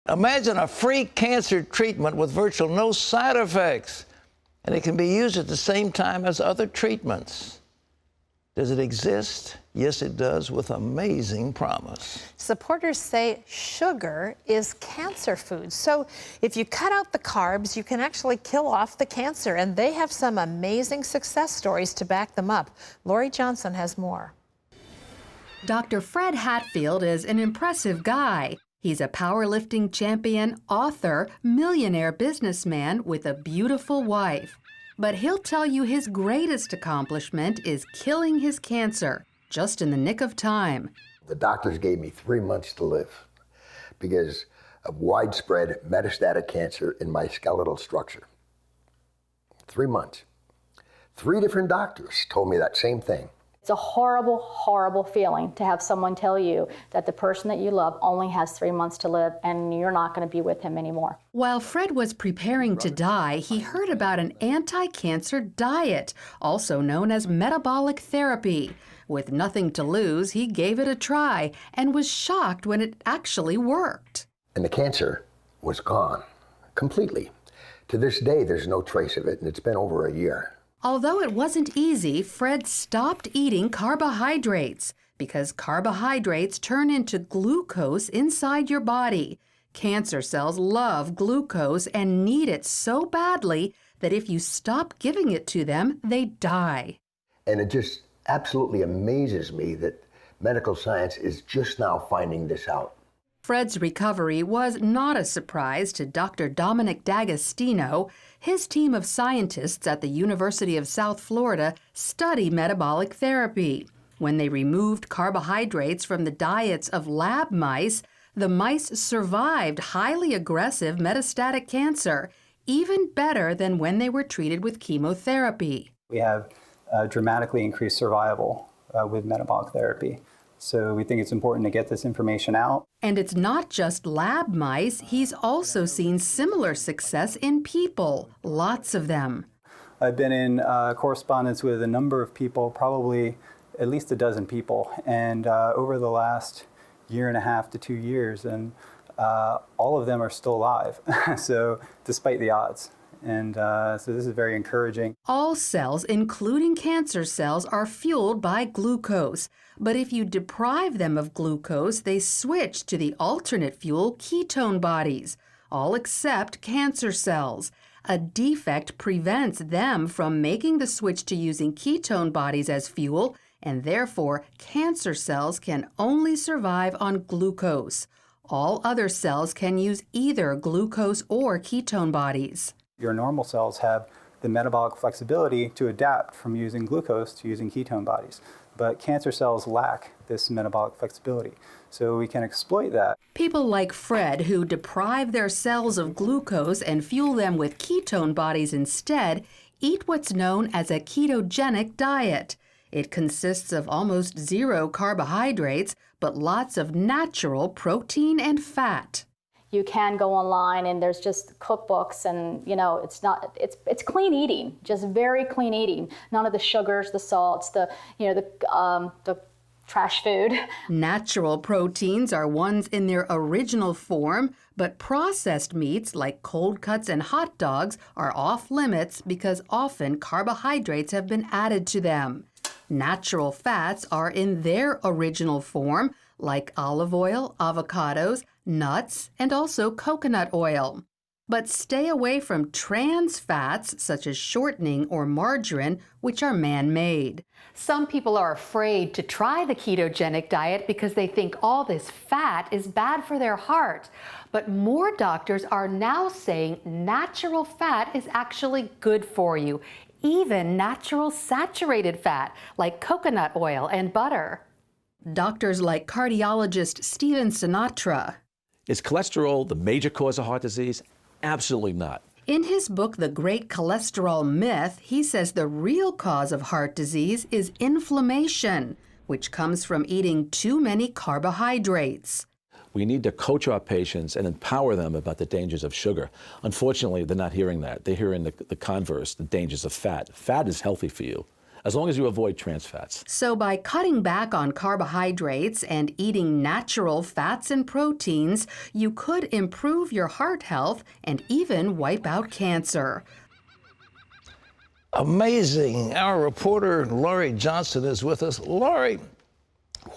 Imagine a free cancer treatment with virtually no side effects, and it can be used at the same time as other treatments. Does it exist? Yes, it does, with amazing promise. Supporters say sugar is cancer food. So if you cut out the carbs, you can actually kill off the cancer. And they have some amazing success stories to back them up. Lori Johnson has more. Dr. Fred Hatfield is an impressive guy. He's a powerlifting champion, author, millionaire businessman with a beautiful wife. But he'll tell you his greatest accomplishment is killing his cancer, just in the nick of time. The doctors gave me 3 months to live because of widespread metastatic cancer in my skeletal structure. 3 months. 3 different doctors told me that same thing. It's a horrible, horrible feeling to have someone tell you that the person that you love only has 3 months to live and you're not going to be with him anymore. While Fred was preparing to die, he heard about an anti-cancer diet, also known as metabolic therapy. With nothing to lose, he gave it a try and was shocked when it actually worked. And the cancer was gone completely. To this day, there's no trace of it, and it's been over a year. Although it wasn't easy, Fred stopped eating carbohydrates because carbohydrates turn into glucose inside your body. Cancer cells love glucose and need it so badly that if you stop giving it to them, they die. And it just absolutely amazes me that medical science is just now finding this out. Fred's recovery was not a surprise to Dr. Dominic D'Agostino. His team of scientists at the University of South Florida study metabolic therapy. When they removed carbohydrates from the diets of lab mice, the mice survived highly aggressive metastatic cancer, even better than when they were treated with chemotherapy. We have dramatically increased survival with metabolic therapy. So we think it's important to get this information out. And it's not just lab mice. He's also seen similar success in people, lots of them. I've been in correspondence with a number of people, probably at least a dozen people, and over the last 1.5 to 2 years, and all of them are still alive, so despite the odds. And so this is very encouraging. All cells, including cancer cells, are fueled by glucose. But if you deprive them of glucose, they switch to the alternate fuel ketone bodies, all except cancer cells. A defect prevents them from making the switch to using ketone bodies as fuel, and therefore cancer cells can only survive on glucose. All other cells can use either glucose or ketone bodies. Your normal cells have the metabolic flexibility to adapt from using glucose to using ketone bodies. But cancer cells lack this metabolic flexibility, so we can exploit that. People like Fred, who deprive their cells of glucose and fuel them with ketone bodies instead, eat what's known as a ketogenic diet. It consists of almost zero carbohydrates, but lots of natural protein and fat. You can go online and there's just cookbooks and, you know, it's clean eating, just very clean eating. None of the sugars, the salts, the trash food. Natural proteins are ones in their original form, but processed meats like cold cuts and hot dogs are off limits because often carbohydrates have been added to them. Natural fats are in their original form, like olive oil, avocados, nuts, and also coconut oil. But stay away from trans fats such as shortening or margarine, which are man-made. Some people are afraid to try the ketogenic diet because they think all this fat is bad for their heart. But more doctors are now saying natural fat is actually good for you, even natural saturated fat like coconut oil and butter. Doctors like cardiologist Stephen Sinatra. Is cholesterol the major cause of heart disease? Absolutely not. In his book, The Great Cholesterol Myth, he says the real cause of heart disease is inflammation, which comes from eating too many carbohydrates. We need to coach our patients and empower them about the dangers of sugar. Unfortunately, they're not hearing that. They're hearing the converse, the dangers of fat. Fat is healthy for you. as long as you avoid trans fats. So, by cutting back on carbohydrates and eating natural fats and proteins, you could improve your heart health and even wipe out cancer. Amazing. Our reporter, Laurie Johnson, is with us. Laurie,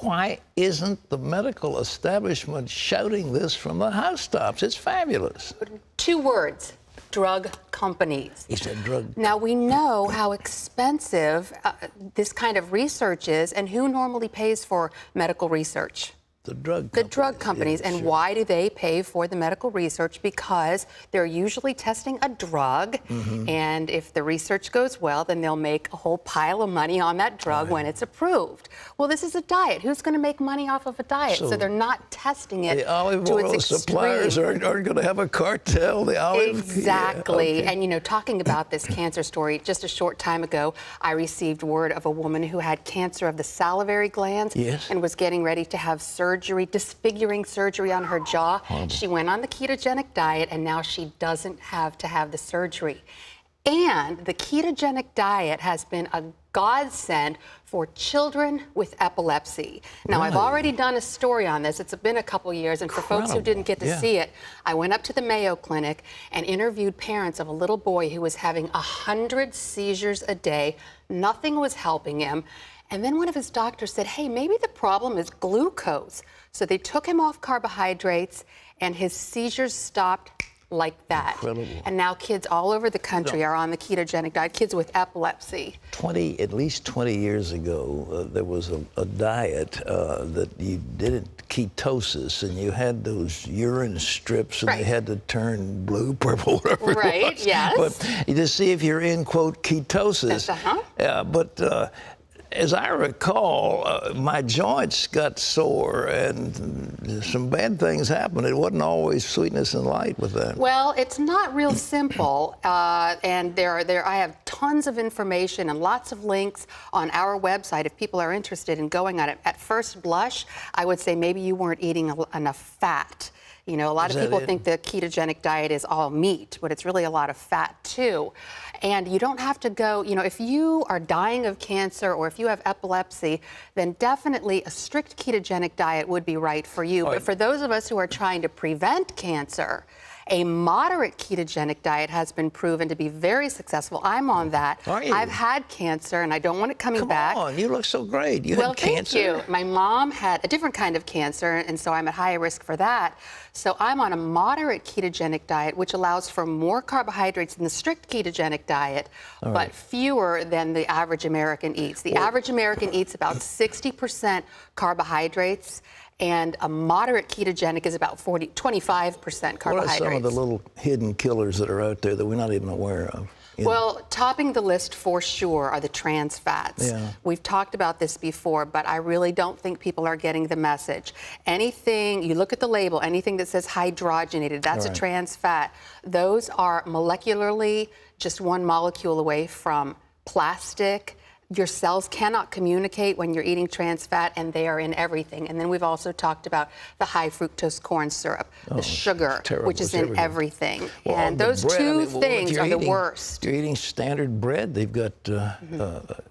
why isn't the medical establishment shouting this from the housetops? It's fabulous. 2 words: drug companies. He said drug. Now, we know how expensive this kind of research is, and who normally pays for medical research? The drug The companies. drug companies. Yeah, And sure. why do they pay for the medical research? Because they're usually testing a drug, and if the research goes well, then they'll make a whole pile of money on that drug when it's approved. Well, this is a diet. Who's going to make money off of a diet? So, So they're not testing it The olive to oil its suppliers extreme. aren't going to have a cartel. The olive. Exactly. Yeah, okay. And, you know, talking about this cancer story, just a short time ago, I received word of a woman who had cancer of the salivary glands Yes. and was getting ready to have surgery, disfiguring surgery on her jaw. She went on the ketogenic diet, and now she doesn't have to have the surgery. And the ketogenic diet has been a godsend for children with epilepsy. Now, I've Really? already done a story on this. It's been a couple years, and for folks who didn't get to Yeah. see it, I went up to the Mayo Clinic and interviewed parents of a little boy who was having 100 seizures a day. Nothing was helping him. And then one of his doctors said, hey, maybe the problem is glucose. So they took him off carbohydrates, and his seizures stopped like that. Incredible. And now kids all over the country are on the ketogenic diet, kids with epilepsy. At least 20 years ago, there was a diet that you did it ketosis, and you had those urine strips, and they Right. had to turn blue, purple, whatever it Right, was. yes. But you just see if you're in, quote, ketosis. But as I recall, my joints got sore, and some bad things happened. It wasn't always sweetness and light with that. Well, it's not real simple, and I have tons of information and lots of links on our website if people are interested in going on it. At first blush, I would say maybe you weren't eating enough fat. You know, a lot Is of that people it? think the ketogenic diet is all meat, but it's really a lot of fat too. And you don't have to go, you know, if you are dying of cancer or if you have epilepsy, then definitely a strict ketogenic diet would be right for you. But for those of us who are trying to prevent cancer, a moderate ketogenic diet has been proven to be very successful. I'm on that. Are you? I've had cancer and I don't want it coming Come back. on, you look so great. You Well, had cancer. thank you. My mom had a different kind of cancer, and so I'm at higher risk for that. So I'm on a moderate ketogenic diet, which allows for more carbohydrates than the strict ketogenic diet, but fewer than the average American eats. The average American eats about 60% carbohydrates, and a moderate ketogenic is about 25% carbohydrates. What are some of the little hidden killers that are out there that we're not even aware of? You know? Well, topping the list for sure are the trans fats. Yeah. We've talked about this before, but I really don't think people are getting the message. Anything, you look at the label, anything that says hydrogenated, that's a Right. trans fat. Those are molecularly just one molecule away from plastic. Your cells cannot communicate when you're eating trans fat, and they are in everything. And then we've also talked about the high fructose corn syrup, the sugar, terrible. which is It's in everything. Well, And the those bread, two I mean, well, if things you're are the eating- worst. You're eating standard bread, they've got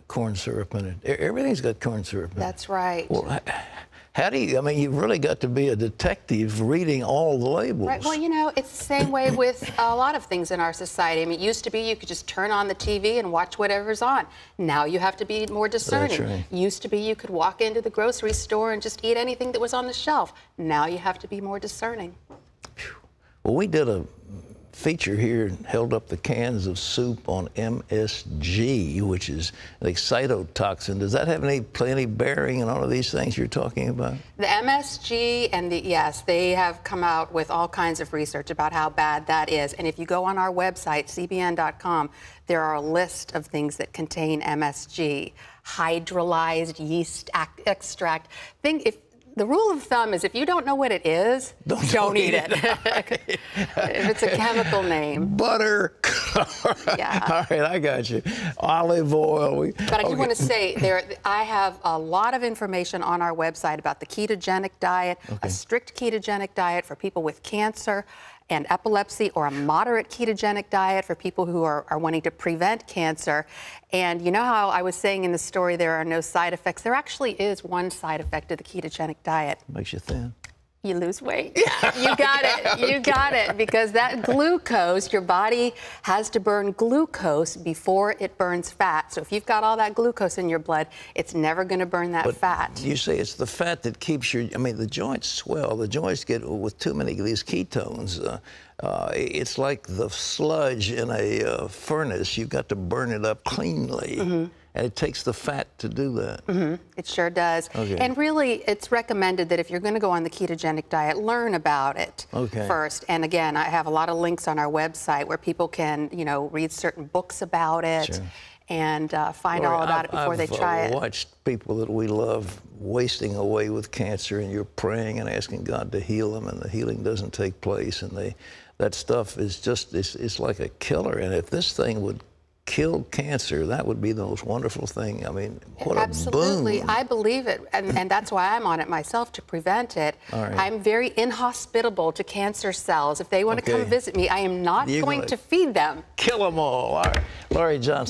corn syrup in it. Everything's got corn syrup in it. That's right. Well, how do you, I mean, you've really got to be a detective reading all the labels. Right. Well, you know, it's the same way with a lot of things in our society. I mean, it used to be you could just turn on the TV and watch whatever's on. Now you have to be more discerning. right. Used to be you could walk into the grocery store and just eat anything that was on the shelf. Now you have to be more discerning. Well, we did a feature here and held up the cans of soup on MSG, which is an excitotoxin. Does that have any bearing on all of these things you're talking about? The MSG and yes, they have come out with all kinds of research about how bad that is. And if you go on our website, cbn.com, there are a list of things that contain MSG, hydrolyzed yeast extract. The rule of thumb is if you don't know what it is, don't eat it. If it's a chemical name. Butter. Yeah. All right, I got you. Olive oil. But I do want to say, I have a lot of information on our website about the ketogenic diet, a strict ketogenic diet for people with cancer, and epilepsy, or a moderate ketogenic diet for people who are wanting to prevent cancer. And you know how I was saying in the story there are no side effects? There actually is one side effect of the ketogenic diet. Makes you thin. You lose weight. You got it. You got it. Because that glucose, your body has to burn glucose before it burns fat. So if you've got all that glucose in your blood, it's never going to burn that fat. You say it's the fat that keeps your, I mean, the joints swell. The joints get, with too many of these ketones, it's like the sludge in a furnace. You've got to burn it up cleanly. And it takes the fat to do that. It sure does. Okay. And really, it's recommended that if you're going to go on the ketogenic diet, learn about it first. And again, I have a lot of links on our website where people can, you know, read certain books about it and find all about it before they try it. I've watched people that we love wasting away with cancer, and you're praying and asking God to heal them, and the healing doesn't take place. And that stuff is just, it's like a killer. And if this thing would kill cancer, that would be the most wonderful thing. I mean, what Absolutely. a boon. I believe it, and that's why I'm on it myself, to prevent it. Right. I'm very inhospitable to cancer cells. If they want to come visit me, I am not going to feed them. Kill them all. All right. Laurie Johnson.